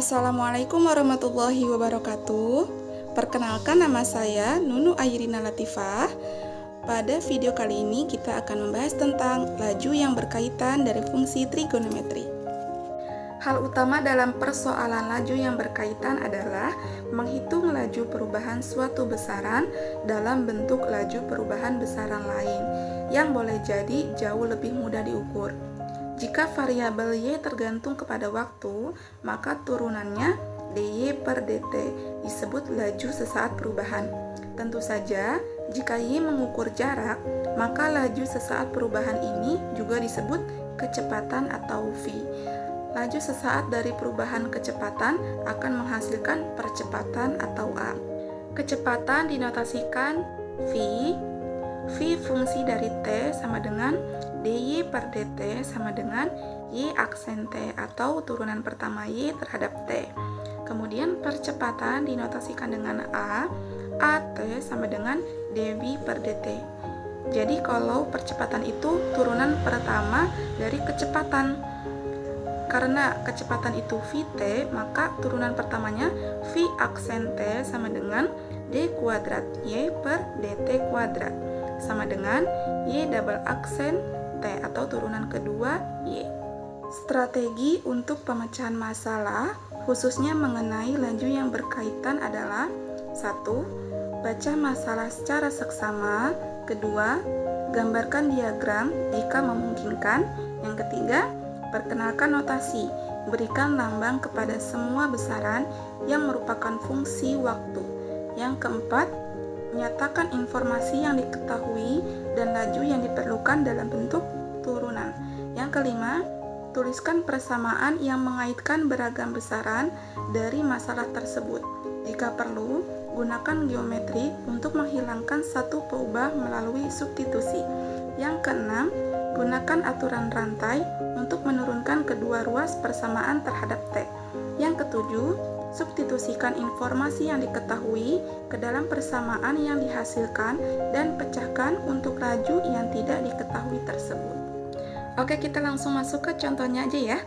Assalamualaikum warahmatullahi wabarakatuh. Perkenalkan, nama saya Nunu Ayrina Latifah. Pada video kali ini kita akan membahas tentang laju yang berkaitan dari fungsi trigonometri. Hal utama dalam persoalan laju yang berkaitan adalah menghitung laju perubahan suatu besaran dalam bentuk laju perubahan besaran lain yang boleh jadi jauh lebih mudah diukur. Jika variabel Y tergantung kepada waktu, maka turunannya dy per dt disebut laju sesaat perubahan. Tentu saja, jika Y mengukur jarak, maka laju sesaat perubahan ini juga disebut kecepatan atau v. Laju sesaat dari perubahan kecepatan akan menghasilkan percepatan atau a. Kecepatan dinotasikan v. V fungsi dari t sama dengan dy per dt sama dengan y aksen t atau turunan pertama y terhadap t. Kemudian percepatan dinotasikan dengan a. At sama dengan dv per dt. Jadi kalau percepatan itu turunan pertama dari kecepatan. Karena kecepatan itu vt, maka turunan pertamanya v aksen t sama dengan d kuadrat y per dt kuadrat sama dengan y double aksen t atau turunan kedua y. Strategi untuk pemecahan masalah khususnya mengenai laju yang berkaitan adalah 1. Baca masalah secara seksama. 2. Gambarkan diagram jika memungkinkan. Yang ketiga, perkenalkan notasi. Berikan lambang kepada semua besaran yang merupakan fungsi waktu. Yang keempat, nyatakan informasi yang diketahui dan laju yang diperlukan dalam bentuk turunan. Yang kelima, tuliskan persamaan yang mengaitkan beragam besaran dari masalah tersebut. Jika perlu, gunakan geometri untuk menghilangkan satu peubah melalui substitusi. Yang keenam, gunakan aturan rantai untuk menurunkan kedua ruas persamaan terhadap T. Yang ketujuh, substitusikan informasi yang diketahui ke dalam persamaan yang dihasilkan dan pecahkan untuk laju yang tidak diketahui tersebut. Oke, kita langsung masuk ke contohnya aja ya.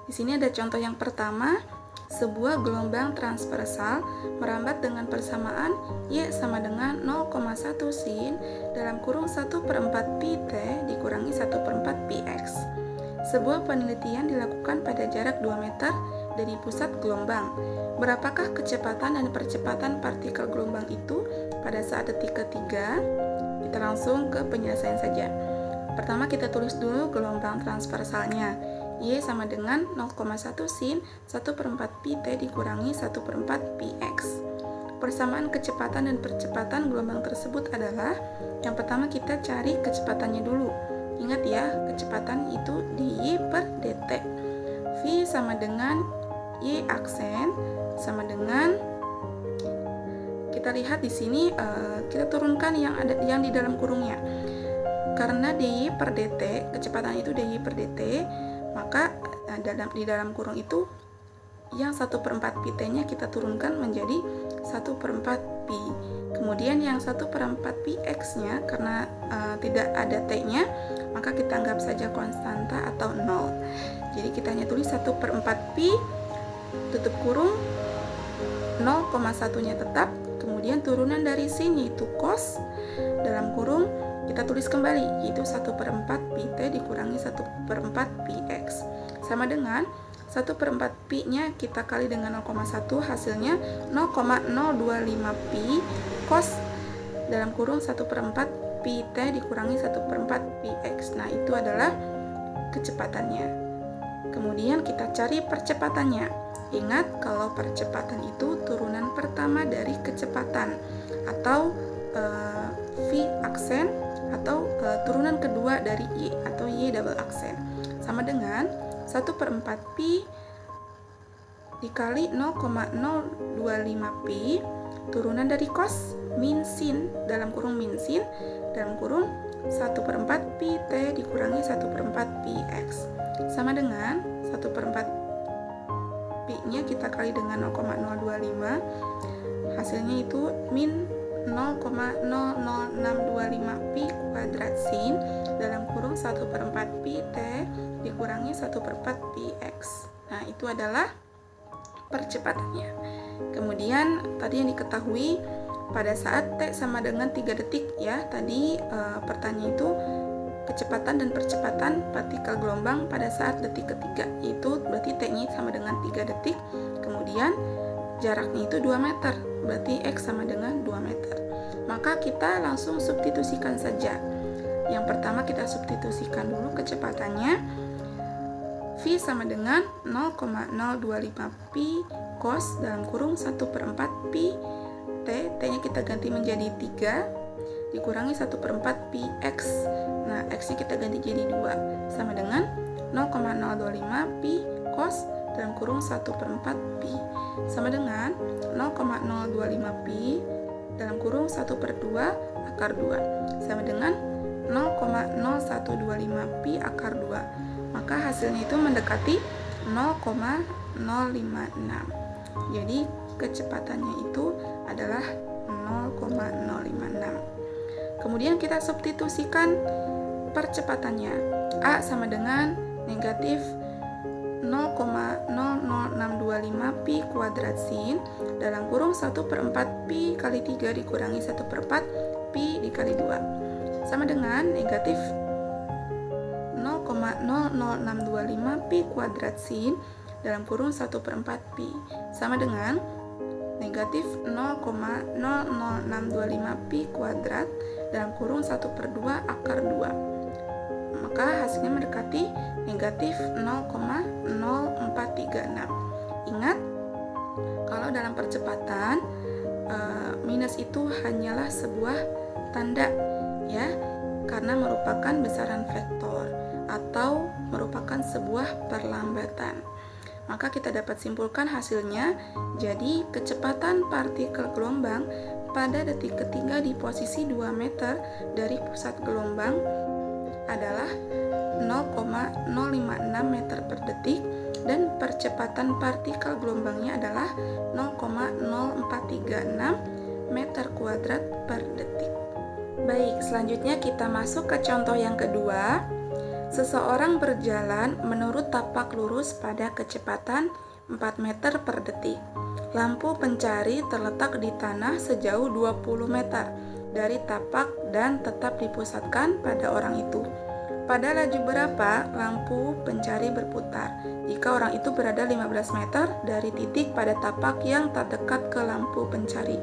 Di sini ada contoh yang pertama, sebuah gelombang transversal merambat dengan persamaan Y sama dengan 0,1 sin dalam kurung 1/4 pi t dikurangi 1/4 pi x. Sebuah penelitian dilakukan pada jarak 2 meter dari pusat gelombang. Berapakah kecepatan dan percepatan partikel gelombang itu pada saat detik ketiga? Kita langsung ke penyelesaian saja. Pertama kita tulis dulu gelombang transversalnya. Y sama dengan 0,1 sin 1/4 pi t dikurangi 1/4 pi x. Persamaan kecepatan dan percepatan gelombang tersebut adalah, yang pertama kita cari kecepatannya dulu. Ingat ya, kecepatan itu dy per dt. V sama dengan y aksen sama dengan, kita lihat di sini kita turunkan yang di dalam kurungnya. Karena dy per dt, kecepatan itu dy per dt, maka di dalam kurung itu yang 1/4 pi t-nya kita turunkan menjadi 1/4 pi. Kemudian yang 1/4 pi x-nya karena tidak ada t-nya, maka kita anggap saja konstanta atau 0. Jadi kita hanya tulis 1/4 pi tutup kurung 0,1-nya tetap, kemudian turunan dari sin yaitu cos dalam kurung kita tulis kembali yaitu 1/4 pi t dikurangi 1/4 pi x sama dengan 1/4 pi nya kita kali dengan 0,1 hasilnya 0,025 pi cos dalam kurung 1/4 pi t dikurangi 1/4 pi x. Nah, itu adalah kecepatannya. Kemudian kita cari percepatannya. Ingat kalau percepatan itu turunan pertama dari kecepatan atau v aksen atau turunan kedua dari y atau y double aksen sama dengan 1/4 pi dikali 0,025 pi turunan dari cos min sin dalam kurung min sin dalam kurung 1/4 pi t dikurangi 1/4 pi x sama dengan 1/4 pi nya kita kali dengan 0,025 hasilnya itu min 0,00625 pi kuadrat sin dalam kurung 1/4 pi t dikurangi 1/4 pi x. Nah, itu adalah percepatannya. Kemudian tadi yang diketahui pada saat T sama dengan 3 detik ya. Tadi pertanyaan itu kecepatan dan percepatan partikel gelombang pada saat detik ketiga. Itu berarti T-nya sama dengan 3 detik. Kemudian jaraknya itu 2 meter. Berarti X sama dengan 2 meter. Maka kita langsung substitusikan saja. Yang pertama kita substitusikan dulu kecepatannya. V sama dengan 0,025 pi cos dalam kurung 1/4 pi T-nya kita ganti menjadi 3 dikurangi 1/4 pi X. Nah, X-nya kita ganti jadi 2 sama dengan 0,025 pi cos dalam kurung 1/4 pi sama dengan 0,025 pi dalam kurung 1/2 akar 2 sama dengan 0,0125 pi akar 2. Maka hasilnya itu mendekati 0,056. Jadi kecepatannya itu adalah 0,056. Kemudian kita substitusikan percepatannya. A sama dengan negatif 0,00625 pi kuadrat sin dalam kurung 1/4 pi kali 3 dikurangi 1/4 pi dikali 2 sama dengan negatif 0,00625 pi kuadrat sin dalam kurung 1/4 pi sama dengan negatif 0,00625 pi kuadrat dalam kurung 1/2 akar 2. Maka hasilnya mendekati negatif 0,0436. Ingat, kalau dalam percepatan minus itu hanyalah sebuah tanda ya, karena merupakan besaran vektor atau merupakan sebuah perlambatan. Maka kita dapat simpulkan hasilnya. Jadi kecepatan partikel gelombang pada detik ketiga di posisi 2 meter dari pusat gelombang adalah 0,056 meter per detik dan percepatan partikel gelombangnya adalah 0,0436 meter kuadrat per detik. Baik, selanjutnya kita masuk ke contoh yang kedua. Seseorang berjalan menurut tapak lurus pada kecepatan 4 meter per detik. Lampu pencari terletak di tanah sejauh 20 meter dari tapak dan tetap dipusatkan pada orang itu. Pada laju berapa lampu pencari berputar jika orang itu berada 15 meter dari titik pada tapak yang terdekat ke lampu pencari?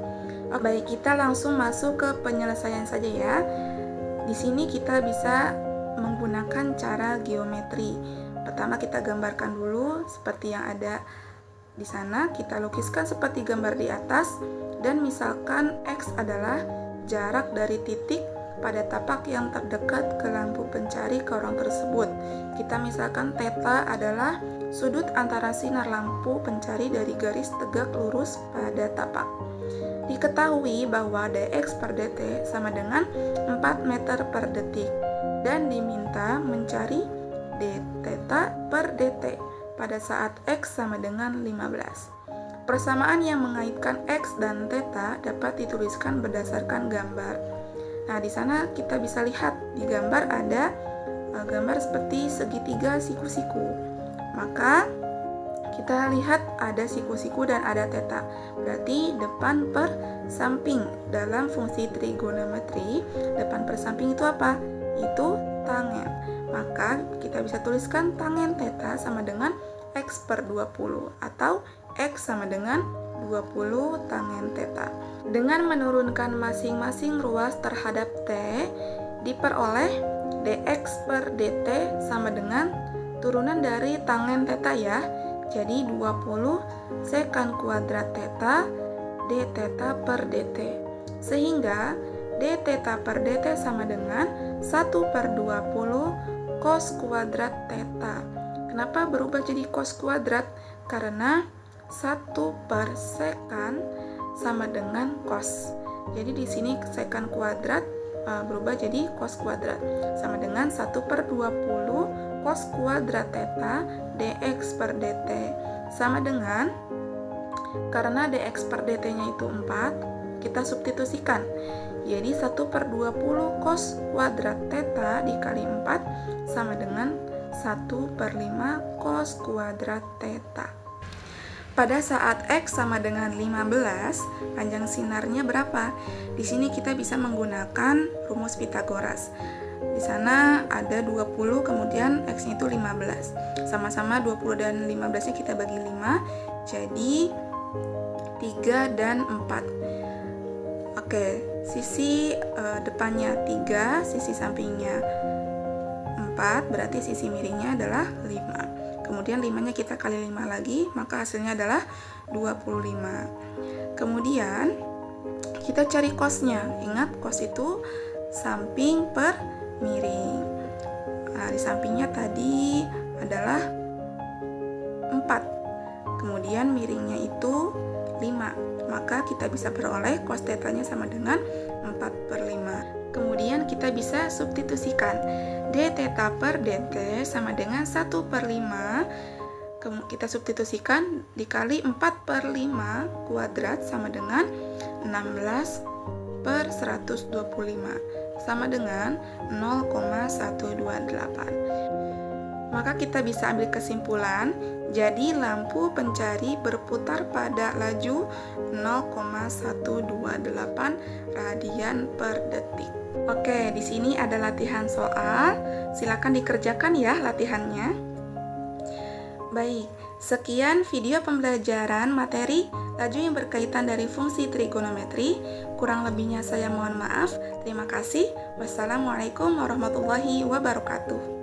Baik, kita langsung masuk ke penyelesaian saja ya. Di sini kita bisa menggunakan cara geometri. Pertama kita gambarkan dulu seperti yang ada di sana. Kita lukiskan seperti gambar di atas dan misalkan X adalah jarak dari titik pada tapak yang terdekat ke lampu pencari ke orang tersebut. Kita misalkan theta adalah sudut antara sinar lampu pencari dari garis tegak lurus pada tapak. Diketahui bahwa dx per dt sama dengan 4 meter per detik dan diminta mencari d theta per dt pada saat x sama dengan 15. Persamaan yang mengaitkan x dan theta dapat dituliskan berdasarkan gambar. Nah, di sana kita bisa lihat di gambar ada gambar seperti segitiga siku-siku. Maka kita lihat ada siku-siku dan ada theta. Berarti depan per samping dalam fungsi trigonometri. Depan per samping itu apa? Itu tangen. Maka kita bisa tuliskan tangen theta sama dengan x per 20 atau x sama dengan 20 tangen theta. Dengan menurunkan masing-masing ruas terhadap T, diperoleh dx per dt sama dengan turunan dari tangen theta ya. Jadi 20 sekan kuadrat theta d theta per dt. Sehingga d theta per dt sama dengan 1/20 cos kuadrat theta. Kenapa berubah jadi cos kuadrat? Karena 1 per sekan sama dengan cos. Jadi di sini sekan kuadrat berubah jadi cos kuadrat sama dengan 1/20 cos kuadrat theta dx per dt sama dengan, karena dx per dt nya itu 4, kita substitusikan. Jadi 1/20 cos kuadrat theta dikali 4 sama dengan 1/5 cos kuadrat theta. Pada saat X sama dengan 15, panjang sinarnya berapa? Di sini kita bisa menggunakan rumus Pythagoras. Di sana ada 20, kemudian X-nya itu 15. Sama-sama 20 dan 15-nya kita bagi 5, jadi 3 dan 4. Oke, sisi depannya 3, sisi sampingnya 4, berarti sisi miringnya adalah 5. Kemudian 5-nya kita kali 5 lagi, maka hasilnya adalah 25. Kemudian kita cari cosnya. Ingat, cos itu samping per miring. Nah, di sampingnya tadi adalah 4. Kemudian miringnya itu 5. Maka kita bisa peroleh cos θ-nya sama dengan 4/5. Kemudian kita bisa substitusikan. dθ per dt sama dengan 1/5. Kita substitusikan dikali 4/5 kuadrat sama dengan 16/125 sama dengan 0,128. Maka kita bisa ambil kesimpulan, jadi lampu pencari berputar pada laju 0,128 radian per detik. Oke, di sini ada latihan soal. Silakan dikerjakan ya latihannya. Baik, sekian video pembelajaran materi laju yang berkaitan dari fungsi trigonometri. Kurang lebihnya saya mohon maaf. Terima kasih. Wassalamualaikum warahmatullahi wabarakatuh.